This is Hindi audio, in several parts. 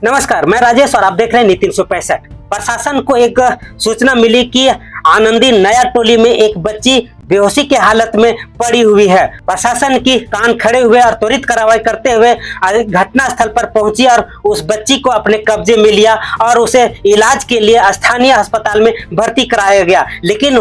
नमस्कार, मैं राजेश और आप देख रहे हैं नीति 365। प्रशासन को एक सूचना मिली कि आनंदी नया टोली में एक बच्ची बेहोशी के हालत में पड़ी हुई है। प्रशासन की कान खड़े हुए और त्वरित कार्रवाई करते हुए घटना स्थल पर पहुंची और उस बच्ची को अपने कब्जे में लिया और उसे इलाज के लिए स्थानीय अस्पताल में भर्ती कराया गया। लेकिन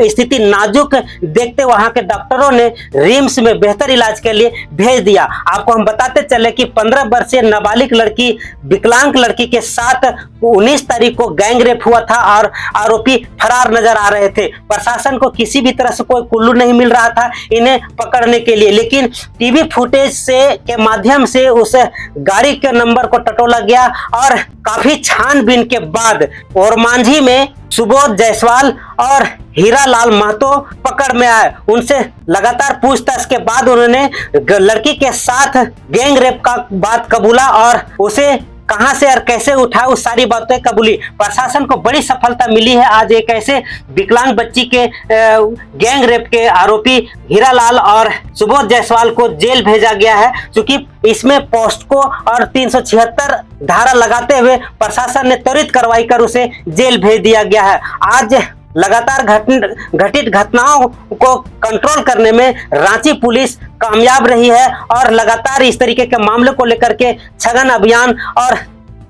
स्थिति नाजुक देखते वहां के डॉक्टरों ने रिम्स में बेहतर इलाज के लिए भेज दिया। आपको हम बताते चले कि 15 वर्षीय नाबालिग लड़की विकलांग लड़की के साथ 19 तारीख को गैंग रेप हुआ था और आरोपी फरार नजर आ रहे थे। प्रशासन को किसी भी तरह से कोई कुल्लू नहीं मिल रहा था इन्हें पकड़ने के लिए, लेकिन टीवी फुटेज से के माध्यम से उस गाड़ी के नंबर को टटोला गया और काफी छानबीन के बाद ओरमांझी में सुबोध जायसवाल और हीरालाल महतो पकड़ में आए। उनसे लगातार पूछताछ के बाद उन्होंने लड़की के साथ गैंग रेप का बात कबूला और उसे कहां से और कैसे उठा उस सारी बातें कबूली। प्रशासन को बड़ी सफलता मिली है। आज एक ऐसे विकलांग बच्ची के गैंग रेप के आरोपी हीरालाल और सुबोध जायसवाल को जेल भेजा गया है, क्योंकि इसमें पोस्को और 376 धारा लगाते हुए प्रशासन ने त्वरित कार्रवाई कर उसे जेल भेज दिया गया है। आज लगातार घटित घटनाओं को कंट्रोल करने में रांची पुलिस कामयाब रही है और लगातार इस तरीके के मामले को लेकर के सघन अभियान और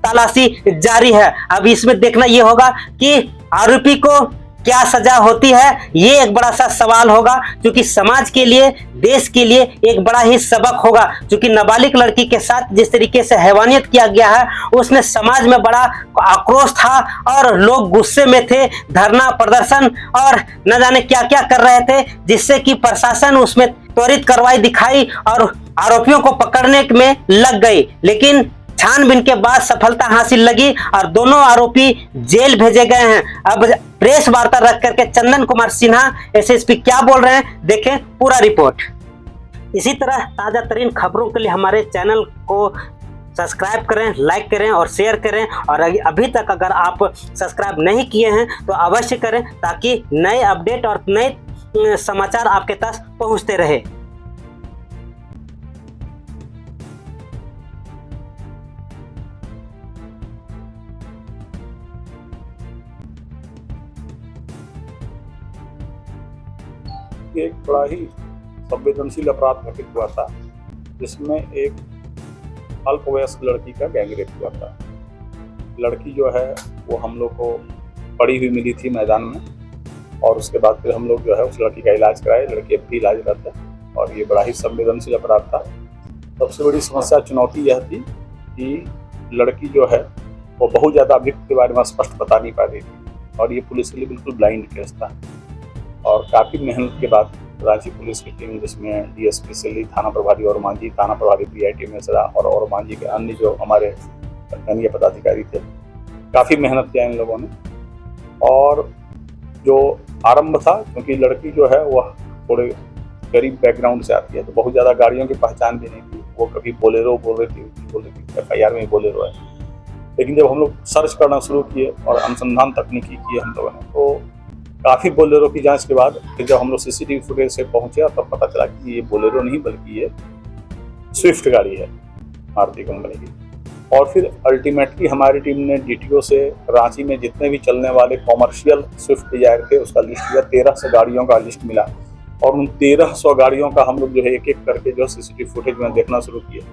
तलाशी जारी है। अब इसमें देखना यह होगा कि आरोपी को क्या सजा होती है, ये एक बड़ा सा सवाल होगा, क्योंकि समाज के लिए, देश के लिए एक बड़ा ही सबक होगा। क्योंकि नाबालिग लड़की के साथ जिस तरीके से हैवानियत किया गया है उसमें समाज में बड़ा आक्रोश था और लोग गुस्से में थे, धरना प्रदर्शन और न जाने क्या क्या कर रहे थे, जिससे कि प्रशासन उसमें त्वरित कार्रवाई दिखाई और आरोपियों को पकड़ने में लग गई। लेकिन छानबीन के बाद सफलता हासिल लगी और दोनों आरोपी जेल भेजे गए हैं। अब प्रेस वार्ता रख करके चंदन कुमार सिन्हा एसएसपी क्या बोल रहे हैं, देखें पूरा रिपोर्ट। इसी तरह ताजा तरीन खबरों के लिए हमारे चैनल को सब्सक्राइब करें, लाइक करें और शेयर करें। और अभी तक अगर आप सब्सक्राइब नहीं किए हैं तो अवश्य करें, ताकि नए अपडेट और नए समाचार आपके पास पहुंचते रहे। एक बड़ा ही संवेदनशील अपराध घटित हुआ था, जिसमें एक अल्पवयस्क लड़की का गैंग रेप हुआ था। लड़की जो है वो हम लोग को पड़ी हुई मिली थी मैदान में, और उसके बाद फिर हम लोग जो है उस लड़की का इलाज कराए। लड़की अब भी इलाजरत है और ये बड़ा ही संवेदनशील अपराध था। सबसे बड़ी समस्या, चुनौती यह थी कि लड़की जो है वो बहुत ज़्यादा अभियुक्त के बारे में स्पष्ट बता नहीं पा रही थी और ये पुलिस के लिए बिल्कुल ब्लाइंड केस था। और काफ़ी मेहनत के बाद रांची पुलिस की टीम, जिसमें डीएसपी सिल्ली, थाना प्रभारी ओरमांझी, थाना प्रभारी पीआईटी मेसरा और ओरमांझी के अन्य जो हमारे स्थानीय पदाधिकारी थे, काफ़ी मेहनत किया इन लोगों ने। और जो आरंभ था, क्योंकि लड़की जो है वह थोड़े गरीब बैकग्राउंड से आती है, तो बहुत ज़्यादा गाड़ियों की पहचान भी नहीं थी। वो कभी बोलेरो बोल रही थी, FIR में बोलेरो है। लेकिन जब हम लोग सर्च करना शुरू किए और अनुसंधान तकनीकी किए हम लोगों ने, तो काफ़ी बोलेरो की जांच के बाद फिर जब हम लोग CCTV फुटेज से पहुंचे तब पता चला कि ये बोलेरो नहीं बल्कि ये स्विफ्ट गाड़ी है, मारुति कंपनी की। और फिर अल्टीमेटली हमारी टीम ने DTO से रांची में जितने भी चलने वाले कॉमर्शियल स्विफ्ट डिजायर थे उसका लिस्ट दिया। 1300 गाड़ियों का लिस्ट मिला और उन 1300 गाड़ियों का हम लोग जो है एक एक करके जो CCTV फुटेज में देखना शुरू किया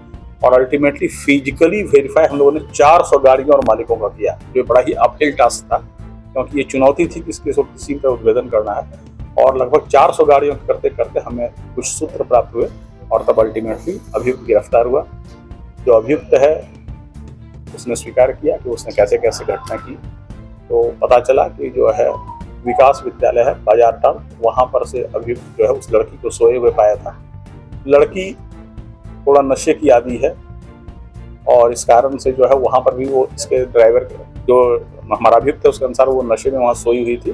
और अल्टीमेटली फिजिकली वेरीफाई हम लोगों ने 400 गाड़ियों और मालिकों का किया, जो बड़ा ही अपहिल टास्क था, क्योंकि ये चुनौती थी कि इसके किसी का उद्भेदन करना है। और लगभग 400 गाड़ियों करते करते हमें कुछ सूत्र प्राप्त हुए और तब अल्टीमेटली अभियुक्त गिरफ्तार हुआ। जो अभियुक्त है उसने स्वीकार किया कि उसने कैसे कैसे घटना की। तो पता चला कि जो है विकास विद्यालय है बाजार टाल, वहाँ पर से अभियुक्त जो है उस लड़की को सोए हुए पाया था। लड़की थोड़ा नशे की आदी है और इस कारण से जो है वहाँ पर भी वो इसके ड्राइवर जो हमारा अभियुक्त है उसके अनुसार वो नशे में वहाँ सोई हुई थी।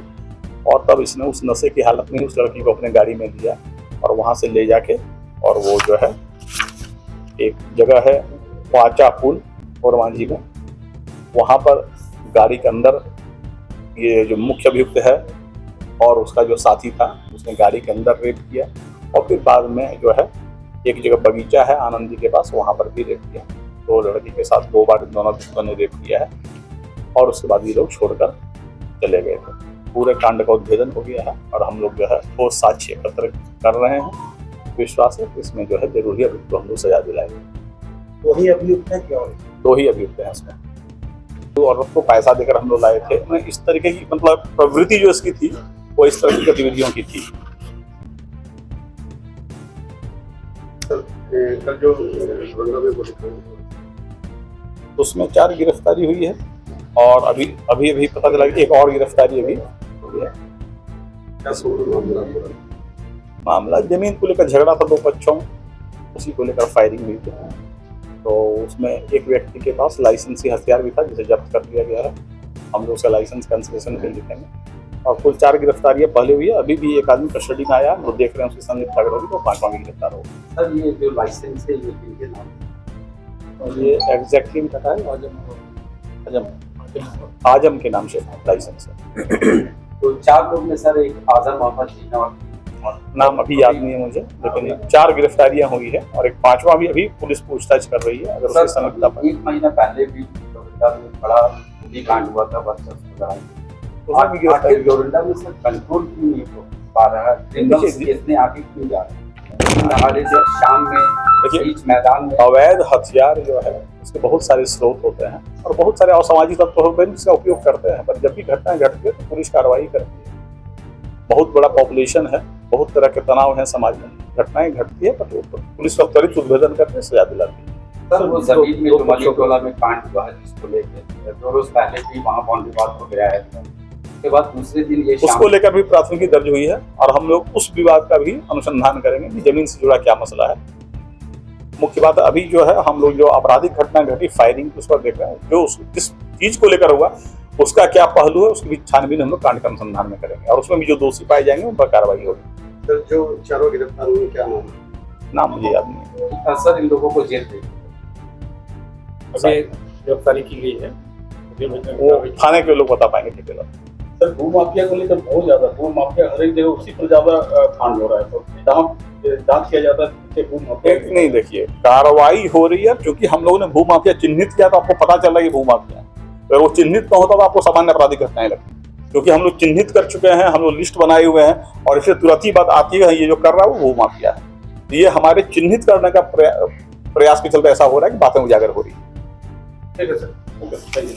और तब इसने उस नशे की हालत में उस लड़की को अपने गाड़ी में लिया और वहाँ से ले जाके, और वो जो है एक जगह है पाचा पुल ओरमांझी में, वहाँ पर गाड़ी के अंदर ये जो मुख्य अभियुक्त है और उसका जो साथी था उसने गाड़ी के अंदर रेप किया। और फिर बाद में जो है एक जगह बगीचा है आनंदी के पास, वहाँ पर भी रेप किया। तो लड़की के साथ 2 बार इन दोनों दोस्तों ने रेप किया है और उसके बाद ये लोग छोड़कर चले गए थे। पूरे कांड का उद्भेदन हो गया है और हम लोग जो है ठोस साक्ष्य एकत्र कर रहे हैं। विश्वास है कि इसमें जो है जरूर ही अभियुक्त को हम लोग सजा दिलाएंगे। 2 ही अभियुक्त हैं क्या? 2 ही अभियुक्त हैं इसमें। तो औरत को पैसा देकर हम लोग लाए थे। मैं इस तरीके की मतलब प्रवृत्ति जो इसकी थी वो इस तरह की गतिविधियों की थी। कल जो उसमें 4 गिरफ्तारी हुई है और अभी पता चला कि एक और गिरफ्तारी अभी हुई है। मामला जमीन को लेकर झगड़ा था 2 पक्षों, उसी को लेकर फायरिंग हुई थी। तो उसमें एक व्यक्ति के पास लाइसेंसी हथियार भी था जिसे जब्त कर लिया गया है। हम लोग उसका लाइसेंस कैंसिलेशन कर लिखेंगे और कुल 4 गिरफ्तारियां पहले हुई है। अभी भी एक आदमी कस्टडी में आया, वो देख रहे हैं उसकी संदिग्धता अगर होगी तो 5वां भी गिरफ्तार होगा। सर ये जो लाइसेंस है ये किनके नाम? और ये एग्जैक्टली पता है आजम के नाम से लाइसेंस है। तो 4 लोग में सर एक आजम मोहम्मद जीना और नाम अभी याद नहीं है मुझे, लेकिन 4 गिरफ्तारियां हुई है और एक 5वां भी अभी पुलिस पूछताछ कर रही है। अगर उसकी संदिग्धता पाई 1 महीना पहले भी डोरिंडा में बड़ा भी कांड हुआ था वर्सेस उसमें भी गिरफ्तारी हुई। डोरिंडा में सर कंट्रोल क्यों नहीं हो पा रहा है? क्रिमिनल्स इतने आगे क्यों जा रहे हैं? हमारे जब शाम में देखिए, बीच मैदान में अवैध हथियार जो है उसके बहुत सारे स्रोत होते हैं और बहुत सारे असामाजिक तत्व होते हैं जिसका उपयोग करते हैं। पर जब भी घटनाएं घटती है तो पुलिस कार्रवाई करती है। बहुत बड़ा पॉपुलेशन है, बहुत तरह के तनाव है समाज में, घटनाएं घटती है पर पुलिस का त्वरित उद्भेदन करके सजा दिलाती है। सर वो जमीन में जो मलिकटोला में कांड हुआ है जिसको लेकर 2 रोज पहले भी वहाँ बाउंड्री वाल हो गया है, उसके बाद दूसरे दिन ये उसको लेकर भी प्राथमिकी दर्ज हुई है और हम लोग उस विवाद का भी अनुसंधान करेंगे कि जमीन से जुड़ा क्या मसला है। मुख्य बात अभी जो है हम लोग जो आपराधिक घटना घटी फायरिंग उस पर देख रहे हैं, जो जिस चीज को लेकर हुआ उसका क्या पहलू है उसकी भी छानबीन हम लोग कांड के अनुसंधान में करेंगे और उसमें भी जो दोषी पाए जाएंगे उन पर कार्रवाई होगी। सर जो 4 गिरफ्तार हुए क्या नाम है? नाम मुझे याद नहीं है। सर इन लोगों को जेल दे अभी गिरफ्तारी की गई है, वो थाने के लोग बता पाएंगे ठेकेदार। सर भूमाफिया को लेकर बहुत ज्यादा भूमाफिया हर एक जगह उसी पर ज्यादा कांड हो रहा है। तो जांच किया जाता है भूमाफिया नहीं, देखिए कार्रवाई हो रही है क्योंकि हम लोगों ने भूमाफिया चिन्हित किया तो आपको पता चल रहा है कि भूमाफिया है। अगर वो चिन्हित न होता तो आपको सामान्य आपराधिक घटनाएं लगती, क्योंकि हम लोग चिन्हित कर चुके हैं, हम लोग लिस्ट बनाए हुए हैं और इससे तुरंत ही बात आती है ये जो कर रहा है वो भूमाफिया है। ये हमारे चिन्हित करने का प्रयास के चलते ऐसा हो रहा है कि बातें उजागर हो रही है। ठीक है सर, ओके, थैंक यू।